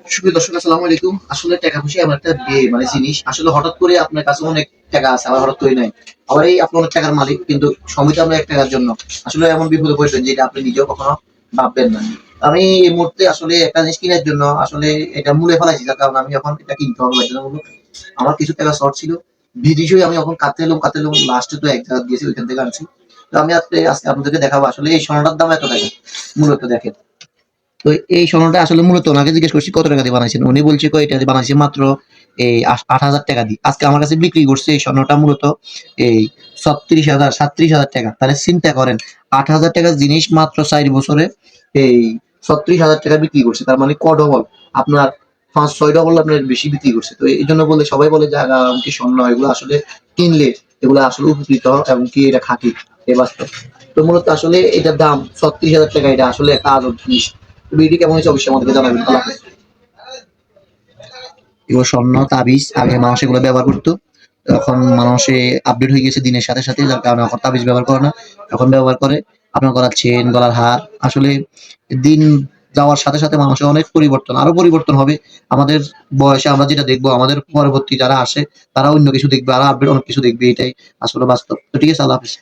সুপ্রিয় দর্শক, আসসালামু আলাইকুম। আসলে টাকা পয়সা এমন একটা মানে জিনিস, আসলে হঠাৎ করে আপনার কাছে অনেক টাকা আছে, আবার হঠাৎ করে নাই। আবার এই আপনি অনেক টাকার মালিক, কিন্তু সময় তো আপনার এক টাকার জন্য আসলে এমন বিপদে পড়বেন যেটা আপনি নিজেও কখনো ভাববেন না। আমি এই মুহূর্তে আসলে একটা জিনিস কেনার জন্য আসলে এটা মূলে ফেলাইছি, যার কারণে আমি এখন এটা কিনতে হবে বাধ্যতামূলক। আমার কিছু টাকা শর্ট ছিল, বিদেশেও আমি এখন কাঁদতে এলাম লাস্টে তো এক জায়গা দিয়েছি, ওইখান থেকে আনছি। তো আমি আজকে আজকে আপনাদেরকে দেখাবো আসলে এই সোনাটার দাম এত টাকা। মূলত দেখেন, তো এই স্বর্ণটা আসলে মূলত ওনাকে জিজ্ঞেস করছি কত টাকা দিয়ে বানাইছেন, উনি বলছে এটা দিয়ে বানাইছে মাত্র এই 8,000 টাকা দিয়ে। আজকে আমার কাছে বিক্রি করছে এই স্বর্ণটা মূলত এই 37,000 37,000 টাকা। তাহলে চিন্তা করেন, 8,000 টাকার জিনিস মাত্র 4 বছরে এই 36,000 টাকা বিক্রি করছে। তার মানে ডবল, আপনার 5-6 ডবল আপনার বেশি বিক্রি করছে। তো এই জন্য বলে সবাই বলে যে কি স্বর্ণ এগুলো আসলে কিনলে এগুলো আসলে উপকৃত এবং কি এটা খাঁটি, এ বাস্তব। তো মূলত আসলে এটার দাম 36,000 টাকা, এটা আসলে একটা আজব জিনিস। ভিডিও কেমন হয়েছে অবশ্যই আমাদেরকে জানাবেন। আল্লাহ হাফেজ। এগুলো স্বর্ণ তাবিজ, আগে মানুষ এগুলো ব্যবহার করতো, এখন মানুষে আপডেট হয়ে গেছে দিনের সাথে সাথে, যার কারণে এখন তাবিজ ব্যবহার করে না, এখন ব্যবহার করে আপনার গলার চেন, গলার হার। আসলে দিন যাওয়ার সাথে সাথে মানুষের অনেক পরিবর্তন, আরো পরিবর্তন হবে। আমাদের বয়সে আমরা যেটা দেখবো, আমাদের পরবর্তী যারা আসে তারা অন্য কিছু দেখবে, আরো আপডেট অনেক কিছু দেখবে, এটাই আসলে বাস্তব। তো ঠিক আছে, আল্লাহ হাফেজ।